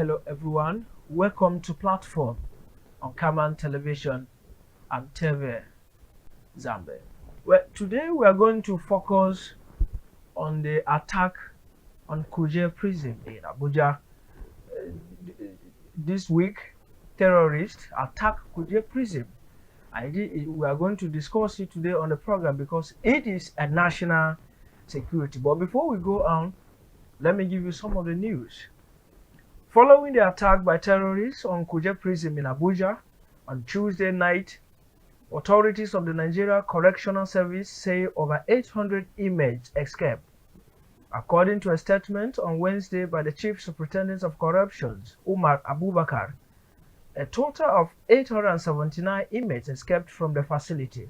Hello everyone, welcome to Platform on Kaman Television and TV Zambia. Well, today we are going to focus on the attack on Kuje prison in Abuja. This week, terrorists attacked Kuje prison. We are going to discuss it today on the program because it is a national security. But before we go on, let me give you some of the news. Following the attack by terrorists on Kuje prison in Abuja on Tuesday night, authorities of the Nigeria Correctional Service say over 800 inmates escaped. According to a statement on Wednesday by the Chief Superintendent of Corrections, Umar Abubakar, a total of 879 inmates escaped from the facility.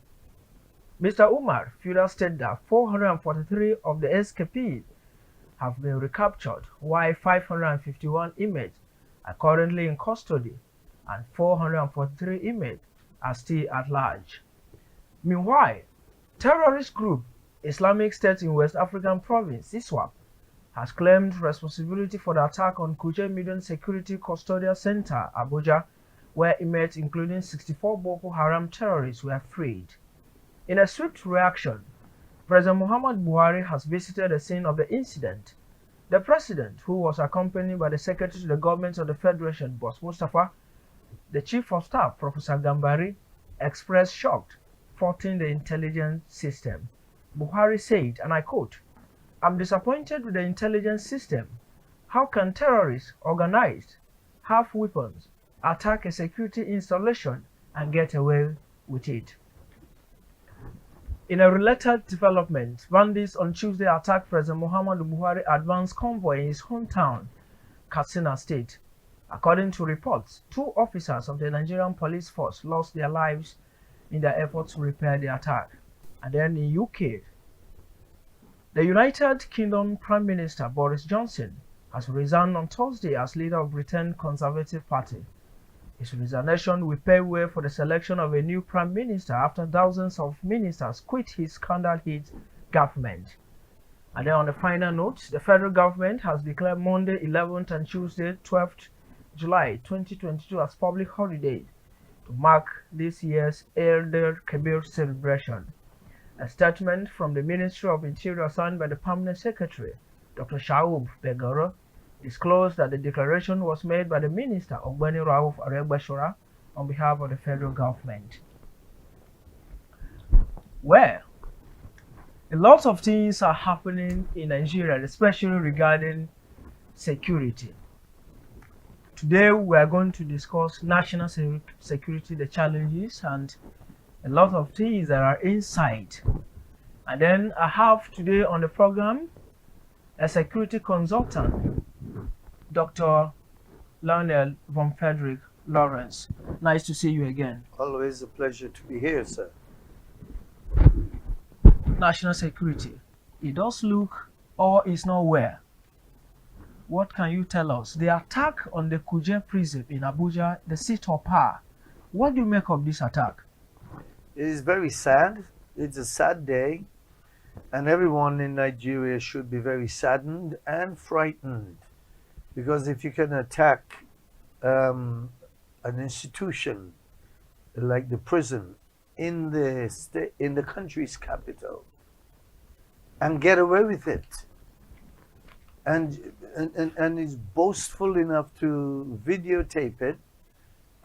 Mr. Umar further stated that 443 of the escapees have been recaptured, while 551 inmates are currently in custody and 443 inmates are still at large. Meanwhile, terrorist group Islamic State in West African province, ISWAP, has claimed responsibility for the attack on Kuje Medium Security Custodial Center, Abuja, where inmates including 64 Boko Haram terrorists were freed. In a swift reaction, President Muhammad Buhari has visited the scene of the incident. The president, who was accompanied by the Secretary to the Government of the Federation, Boss Mustafa, the Chief of Staff, Professor Gambari, expressed shock, faulting the intelligence system. Buhari said, and I quote, "I'm disappointed with the intelligence system. How can terrorists organized, have weapons, attack a security installation and get away with it?" In a related development, bandits on Tuesday attacked President Muhammadu Buhari advance convoy in his hometown, Katsina State. According to reports, 2 officers of the Nigerian police force lost their lives in their effort to repair the attack. And then in UK, the United Kingdom Prime Minister Boris Johnson has resigned on Thursday as leader of Britain's Conservative Party. His resignation will pave way for the selection of a new prime minister after thousands of ministers quit his scandal-hit government. And then on the final note, the federal government has declared Monday 11th and Tuesday 12th July 2022 as public holidays to mark this year's Eid al-Kabir celebration. A statement from the Ministry of Interior signed by the Permanent Secretary, Dr. Shaub Begoro, disclosed that the declaration was made by the Minister Ogbeni Rauf Aregbesola on behalf of the federal government. Well, a lot of things are happening in Nigeria, especially regarding security. Today we are going to discuss national security, the challenges, and a lot of things that are inside. And then I have today on the program a security consultant, Dr. Lionel Vonfrederick Rawlins. Nice to see you again. Always a pleasure to be here, sir. National security. It does look or is not where. What can you tell us? The attack on the Kuje prison in Abuja, the seat of power. What do you make of this attack? It is very sad. It's a sad day. And everyone in Nigeria should be very saddened and frightened. Because if you can attack an institution like the prison in the country's capital and get away with it, and is boastful enough to videotape it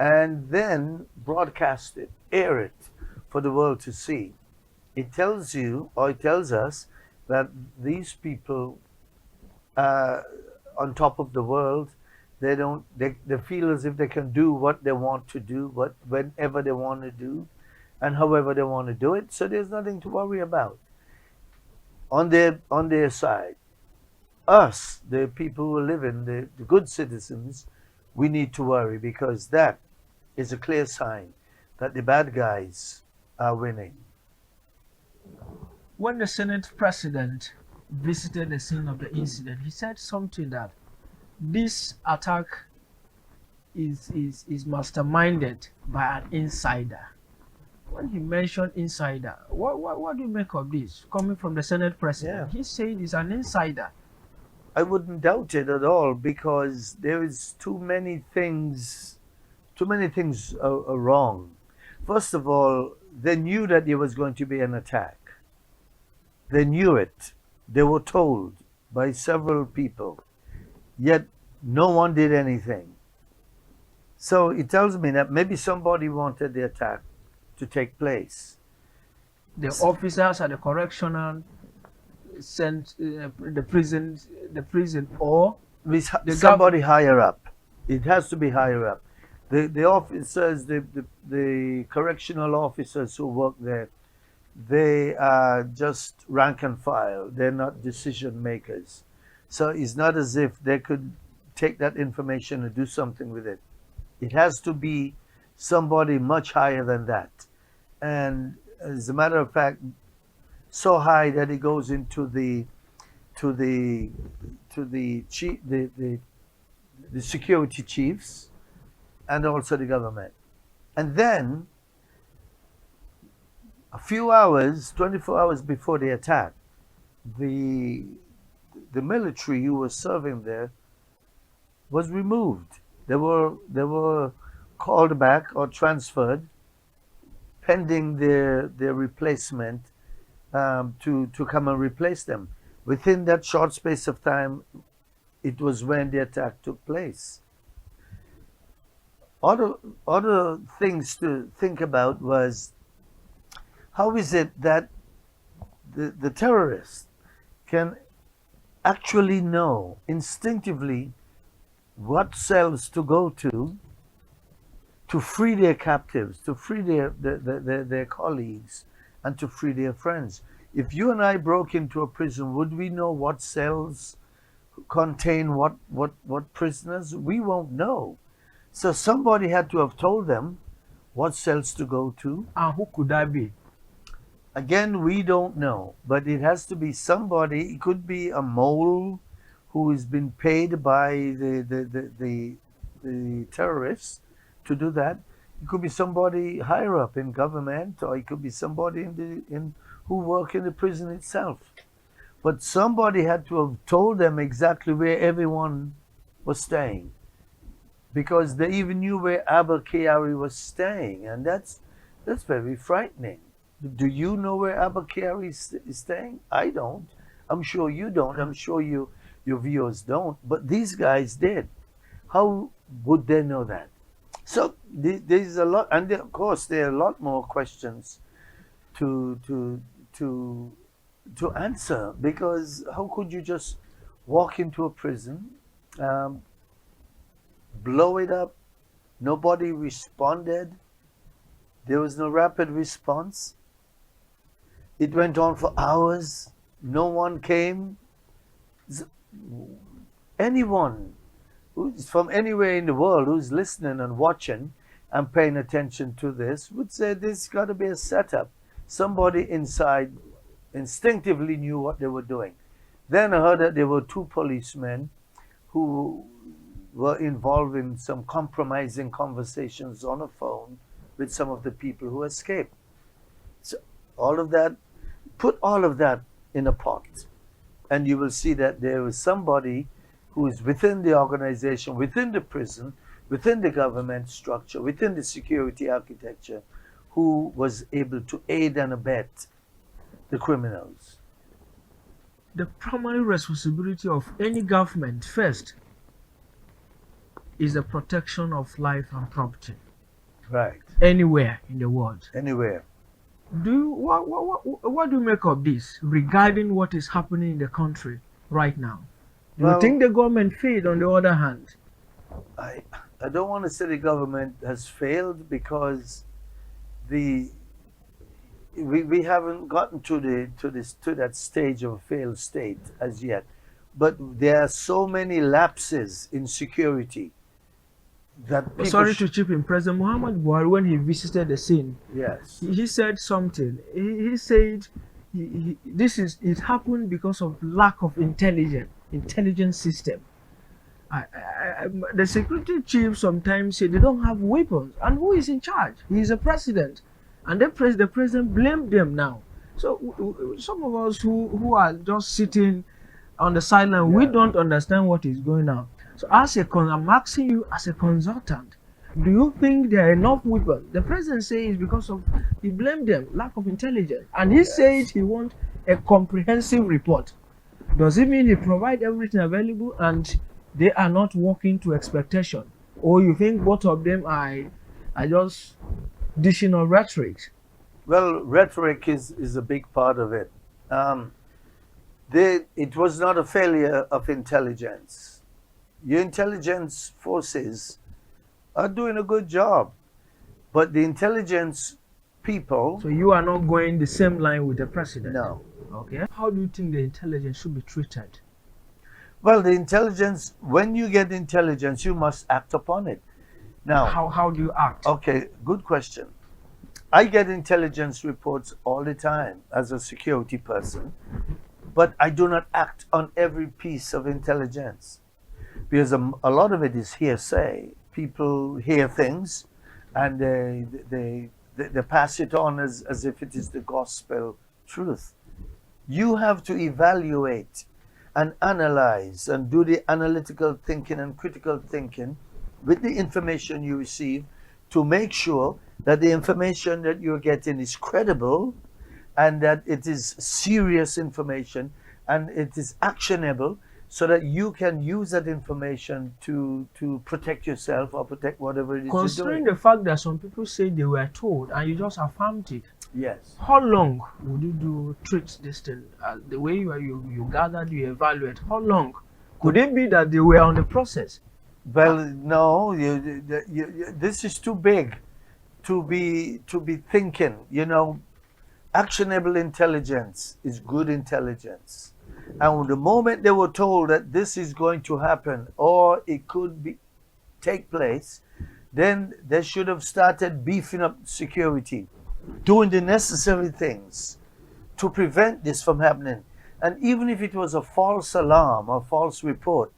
and then broadcast it, air it for the world to see, it tells you, or it tells us, that these people on top of the world, they feel as if they can do what they want to do, whenever they want to do, and however they want to do it. So there's nothing to worry about. On their side, us, the people who live in the good citizens, we need to worry, because that is a clear sign that the bad guys are winning. When the Senate president visited the scene of the incident, he said something that this attack is masterminded by an insider. When he mentioned insider, what do you make of this? Coming from the Senate president, he said he's an insider. I wouldn't doubt it at all because there is too many things are wrong. First of all, they knew that there was going to be an attack. They knew it. They were told by several people, yet no one did anything. So it tells me that maybe somebody wanted the attack to take place. The officers at the correctional sent the prison, or Somebody higher up. It has to be higher up. The officers, the correctional officers who work there, they are just rank and file. They're not decision makers. So it's not as if they could take that information and do something with it. It has to be somebody much higher than that. And as a matter of fact, so high that it goes into the chief, the security chiefs, and also the government. And then a few hours, 24 hours before the attack, the military who was serving there was removed. They were called back or transferred, pending their replacement, to come and replace them. Within that short space of time, it was when the attack took place. Other things to think about was, how is it that the terrorists can actually know instinctively what cells to go to free their captives, to free their colleagues, and to free their friends. If you and I broke into a prison, would we know what cells contain what prisoners? We won't know. So somebody had to have told them what cells to go to. And who could that be? Again, we don't know, but it has to be somebody. It could be a mole who has been paid by the terrorists to do that. It could be somebody higher up in government, or it could be somebody in who work in the prison itself. But somebody had to have told them exactly where everyone was staying, because they even knew where Abba Kyari was staying, and that's very frightening. Do you know where Abba Kyari is staying? I don't. I'm sure you don't. I'm sure your viewers don't. But these guys did. How would they know that? So there's a lot, and of course there are a lot more questions to answer, because how could you just walk into a prison, blow it up, nobody responded, there was no rapid response, it went on for hours, no one came. Anyone who's from anywhere in the world who's listening and watching and paying attention to this would say there's got to be a setup. Somebody inside instinctively knew what they were doing. Then I heard that there were two policemen who were involved in some compromising conversations on a phone with some of the people who escaped. So put all of that in a pot, and you will see that there was somebody who is within the organization, within the prison, within the government structure, within the security architecture, who was able to aid and abet the criminals. The primary responsibility of any government first is the protection of life and property. Right. Anywhere in the world. Anywhere. What do you make of this regarding what is happening in the country right now? Do Well, you think the government failed on the other hand? I don't want to say the government has failed, because we haven't gotten to that stage of a failed state as yet. But there are so many lapses in security that people Sorry to chip in. President Muhammad Buhari, when he visited the scene, yes. he said something. He said it happened because of lack of intelligence system. The security chief sometimes say they don't have weapons, and who is in charge? He is a president, and the president blamed them now. So some of us who are just sitting on the sideline. We Yeah. don't understand what is going on. So I'm asking you as a consultant, do you think there are enough weapons? The president says because of he blamed them lack of intelligence, and he said he wants a comprehensive report. Does it mean he provide everything available and they are not working to expectation, or you think both of them are just dishing on rhetoric? Well, rhetoric is a big part of it. Um, it was not a failure of intelligence. Your intelligence forces are doing a good job, but the intelligence people, So you are not going the same line with the president. no. Okay. How do you think the intelligence should be treated? Well, the intelligence, when you get intelligence, you must act upon it. Now, How do you act? okay, good question. I get intelligence reports all the time as a security person, but I do not act on every piece of intelligence because a lot of it is hearsay. People hear things and they pass it on as if it is the gospel truth. You have to evaluate and analyze and do the analytical thinking and critical thinking with the information you receive to make sure that the information that you're getting is credible and that it is serious information and it is actionable so that you can use that information to protect yourself or protect whatever it is you're Considering doing. the fact that some people say they were told and you just affirmed it, Yes. how long would you treat this thing? The way you gathered, you evaluate, how long? Could it be that they were on the process? Well, no, this is too big to be thinking. You know, actionable intelligence is good intelligence. And the moment they were told that this is going to happen or it could be take place, then they should have started beefing up security, doing the necessary things to prevent this from happening. And even if it was a false alarm or false report,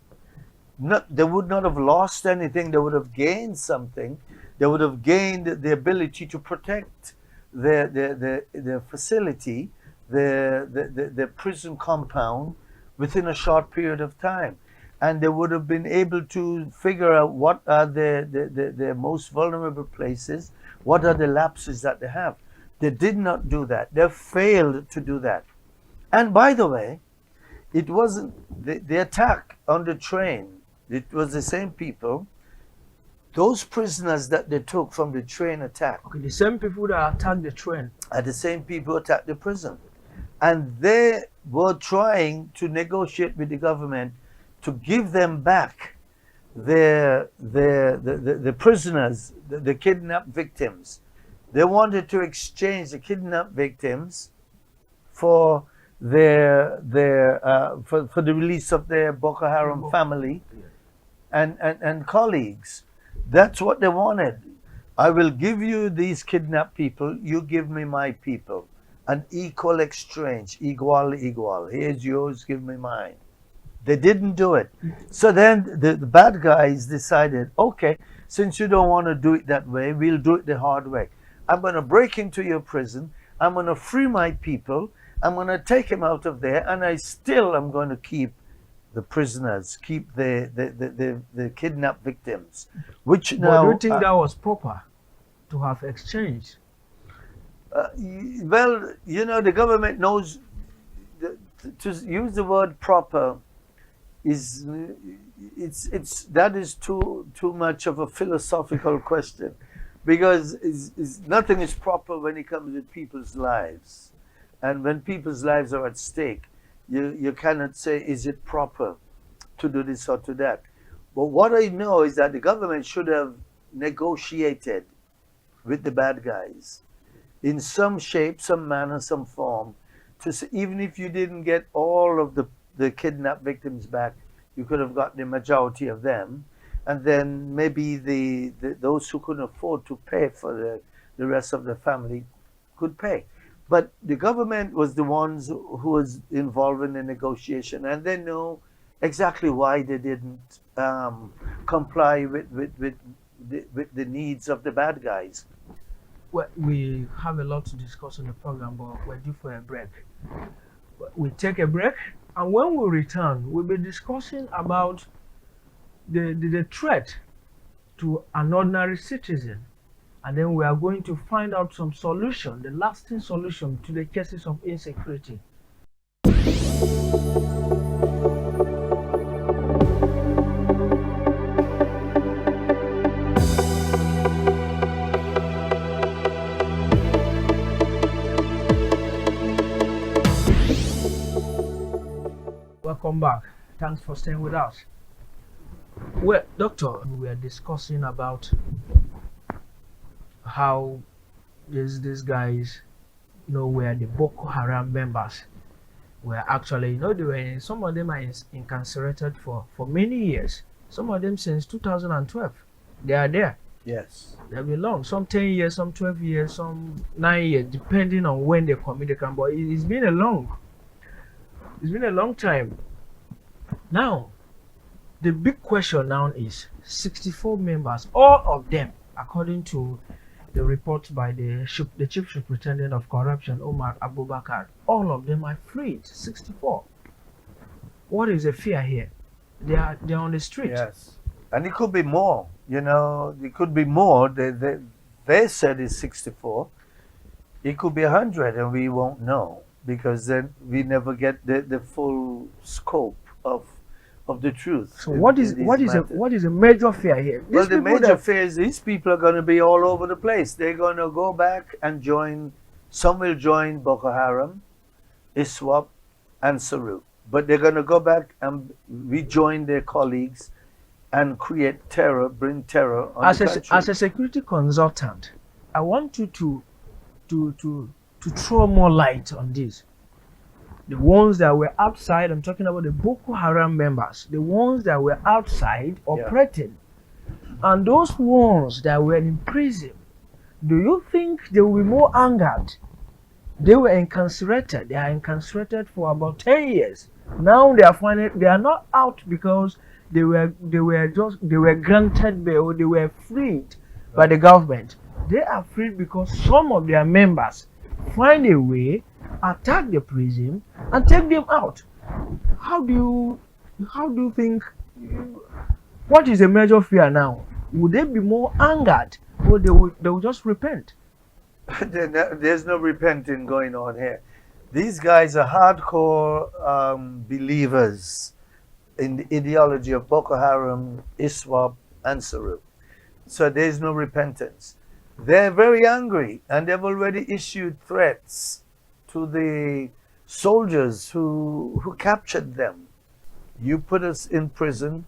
they would not have lost anything. They would have gained something. They would have gained the ability to protect their facility, the prison compound within a short period of time. And they would have been able to figure out what are their most vulnerable places, what are the lapses that they have. They did not do that. They failed to do that. And by the way, it wasn't the attack on the train. It was the same people. Those prisoners that they took from the train attack Okay, the same people that attacked the train. are the same people who attacked the prison. And they were trying to negotiate with the government to give them back the prisoners, the kidnapped victims. They wanted to exchange the kidnapped victims for for the release of their Boko Haram family and colleagues. That's what they wanted. I will give you these kidnapped people, you give me my people. An equal exchange, igual. Here's yours, give me mine. They didn't do it. So then the bad guys decided, okay, since you don't want to do it that way, we'll do it the hard way. I'm going to break into your prison. I'm going to free my people. I'm going to take them out of there, and I still am going to keep the prisoners, keep the kidnapped victims. Which But now, do you think that was proper to have exchanged? well, you know, the government knows to use the word proper is that is too much of a philosophical question, because nothing is proper when it comes to people's lives, and when people's lives are at stake, you cannot say is it proper to do this or to that. But what I know is that the government should have negotiated with the bad guys in some shape, some manner, some form, to say, even if you didn't get all of the kidnapped victims back, you could have got the majority of them, and then maybe those who couldn't afford to pay for the rest of the family could pay. But the government was the ones who was involved in the negotiation, and they know exactly why they didn't comply with the needs of the bad guys. Well, we have a lot to discuss on the program, but we're due for a break. We take a break. And when we return, we'll be discussing about the threat to an ordinary citizen. And then we are going to find out some solution, the lasting solution to the cases of insecurity. Welcome back. Thanks for staying with us. Well, doctor, we are discussing about how these guys, were the Boko Haram members. Were actually, they were, some of them are incarcerated for many years. Some of them since 2012. They are there. Yes. They belong. Some 10 years, some 12 years, some 9 years, depending on when they commit the crime. But it's been a long time. Now, the big question now is 64 members, all of them, according to the report by the Chief Superintendent of Corruption, Omar Abubakar, all of them are freed. 64. What is the fear here? They're on the street. Yes, and it could be more. It could be more. They said it's 64. It could be 100, and we won't know, because then we never get the full scope of the truth. So what is a major fear here? Well, the major fear is these people are going to be all over the place. They're going to go back and join. Some will join Boko Haram, ISWAP, and Saru. But they're going to go back and rejoin their colleagues and create terror, bring terror on the country. As a security consultant, I want you to throw more light on this. The ones that were outside, I'm talking about the Boko Haram members, the ones that were outside operating, and those ones that were in prison. Do you think they will be more angered? They were incarcerated. They are incarcerated for about 10 years. Now they are not out because they were granted bail. They were freed by the government. They are freed because some of their members find a way, attack the prison, and take them out. How do you think? What is the major fear now? Would they be more angered, or they will just repent? There's no repenting going on here. These guys are hardcore believers in the ideology of Boko Haram, ISWAP, and Saru. So there's no repentance. They're very angry, and they've already issued threats to the soldiers who captured them. You put us in prison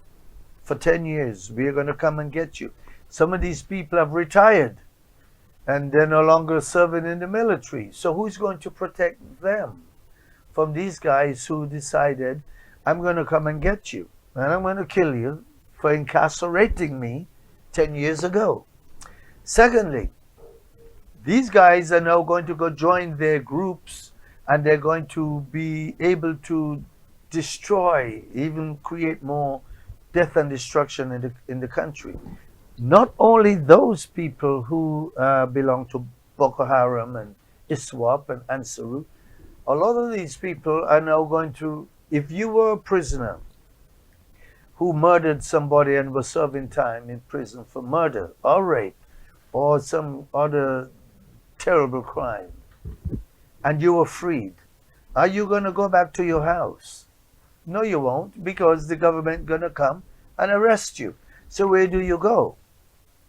for 10 years. We are going to come and get you. Some of these people have retired, and they're no longer serving in the military. So who's going to protect them from these guys who decided, I'm going to come and get you, and I'm going to kill you for incarcerating me 10 years ago? Secondly, these guys are now going to go join their groups, and they're going to be able to destroy, even create more death and destruction in the country. Not only those people who belong to Boko Haram and ISWAP and Ansaru, a lot of these people are now going to, if you were a prisoner who murdered somebody and was serving time in prison for murder or rape or some other terrible crime, and you were freed, are you going to go back to your house? No, you won't, because the government going to come and arrest you. So where do you go?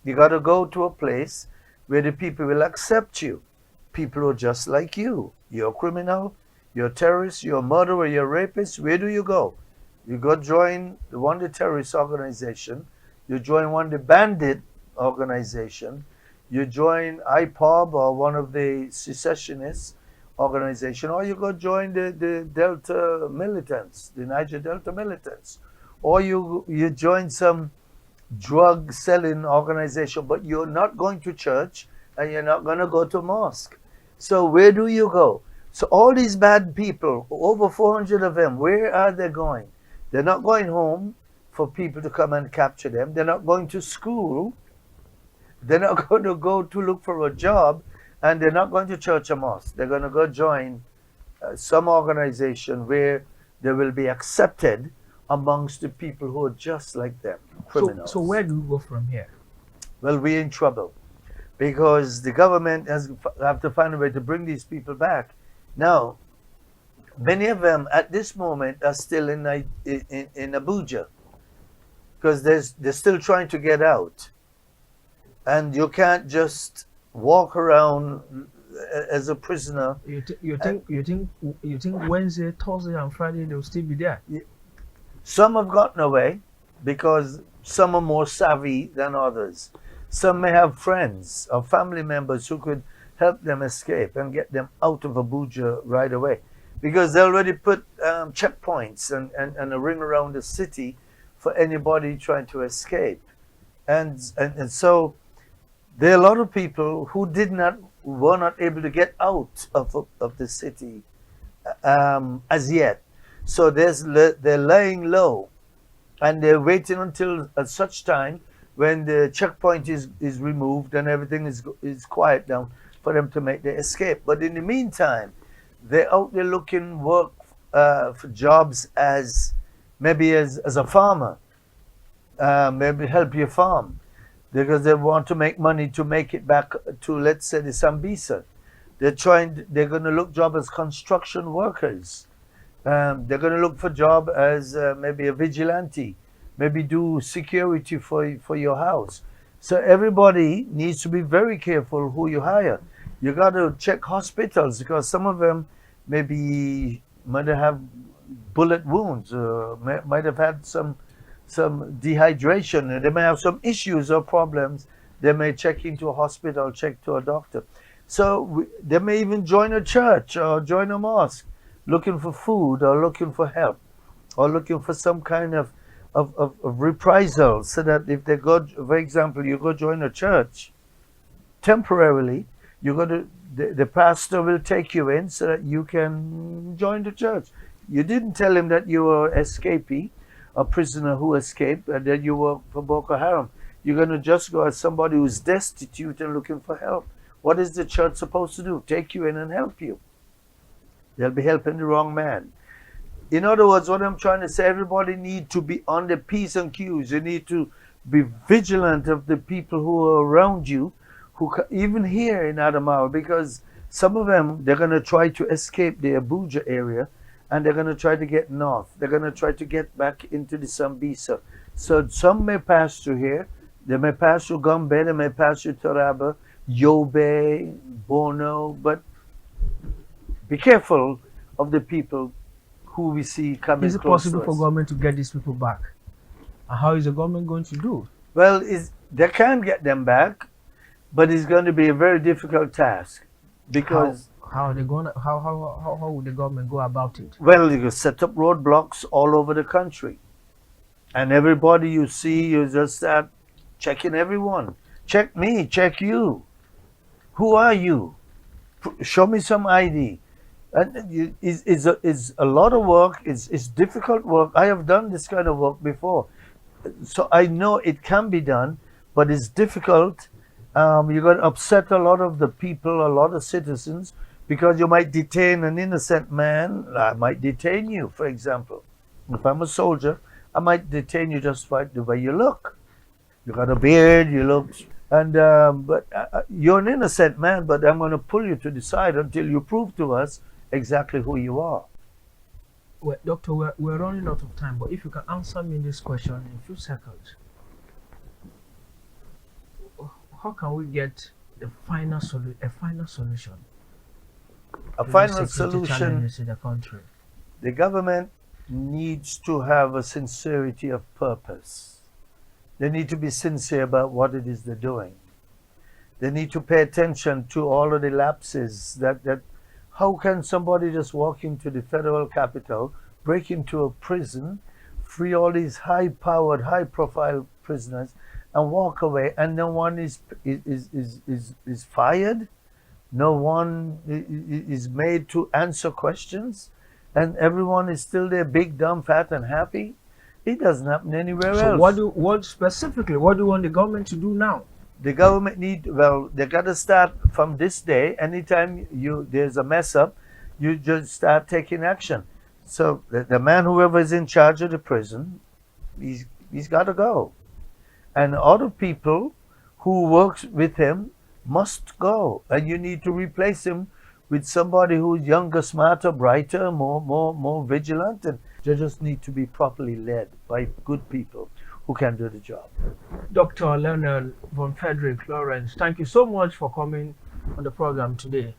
You got to go to a place where the people will accept you. People who are just like you. You're a criminal, you're a terrorist, you're a murderer, you're a rapist. Where do you go? You go join one of the terrorist organization. You join one of the bandit organization. You join IPOB or one of the secessionists organization, or you go join the Delta militants, the Niger Delta militants, or you join some drug selling organization, but you're not going to church and you're not going to go to mosque. So where do you go? So all these bad people, over 400 of them, where are they going? They're not going home for people to come and capture them. They're not going to school. They're not going to go to look for a job, and they're not going to church or mosque. They're going to go join some organization where they will be accepted amongst the people who are just like them, criminals. So where do we go from here? Well, we're in trouble because the government have to find a way to bring these people back. Now, many of them at this moment are still in Abuja because they're still trying to get out, and you can't just walk around as a prisoner. You think Wednesday, Thursday, and Friday they'll still be there? Some have gotten away because some are more savvy than others. Some may have friends or family members who could help them escape and get them out of Abuja right away, because they already put checkpoints and a ring around the city for anybody trying to escape. And so there are a lot of people who were not able to get out of the city as yet. So they're laying low, and they're waiting until at such time when the checkpoint is removed and everything is quiet down for them to make their escape. But in the meantime, they're out there looking work for jobs as maybe as a farmer, maybe help your farm, because they want to make money to make it back to, let's say, the Sambisa. They're going to look job as construction workers. They're going to look for job as maybe a vigilante, maybe do security for your house. So everybody needs to be very careful who you hire. You got to check hospitals because some of them might have bullet wounds, might have had some dehydration. They may have some issues or problems. They may check into a hospital, check to a doctor. So they may even join a church or join a mosque, looking for food or looking for help or looking for some kind of reprisal, so that if they go, for example, you go join a church temporarily, the pastor will take you in so that you can join the church. You didn't tell him that you were escapee, a prisoner who escaped, and that you were for Boko Haram. You're going to just go as somebody who's destitute and looking for help. What is the church supposed to do? Take you in and help you. They'll be helping the wrong man. In other words, what I'm trying to say, everybody need to be on the P's and Q's. You need to be vigilant of the people who are around you, even here in Adamawa, because some of them, they're going to try to escape the Abuja area, and they're going to try to get north. They're going to try to get back into the Sambisa. So some may pass through here. They may pass through Gombe, they may pass through Taraba, Yobe, Bono, but be careful of the people who we see coming. Is it possible for government to get these people back? And how is the government going to do? Well, they can get them back, but it's going to be a very difficult task, because how are they going to, how would the government go about it? Well, you set up roadblocks all over the country, and everybody you see, you just start checking everyone. Check me, check you. Who are you? Show me some ID. And it's a lot of work. It's difficult work. I have done this kind of work before, so I know it can be done, but it's difficult. You're going to upset a lot of the people, a lot of citizens, because you might detain an innocent man. I might detain you, for example. If I'm a soldier, I might detain you just by the way you look. You got a beard, you look, and but you're an innocent man, but I'm going to pull you to the side until you prove to us exactly who you are. Well, Doctor, we're running out of time, but if you can answer me this question in a few seconds. How can we get a final solution? A to final the security solution. challenges in the country? The government needs to have a sincerity of purpose. They need to be sincere about what it is they're doing. They need to pay attention to all of the lapses that how can somebody just walk into the federal capital, break into a prison, free all these high-powered, high-profile prisoners, and walk away, and no one is fired, no one is made to answer questions, and everyone is still there, big, dumb, fat, and happy? It doesn't happen anywhere else. What specifically? What do you want the government to do now? The government they got to start from this day. Anytime there's a mess up, you just start taking action. So the man, whoever is in charge of the prison, he's got to go, and other people who works with him must go, and you need to replace him with somebody who's younger, smarter, brighter, more vigilant, and they just need to be properly led by good people who can do the job. Dr. Lionel Vonfrederick Rawlins, thank you so much for coming on the program today.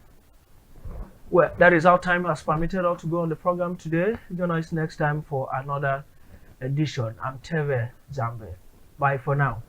Well, that is our time has permitted us to go on the program today. Join us next time for another edition. I'm Teve Zambe. Bye for now.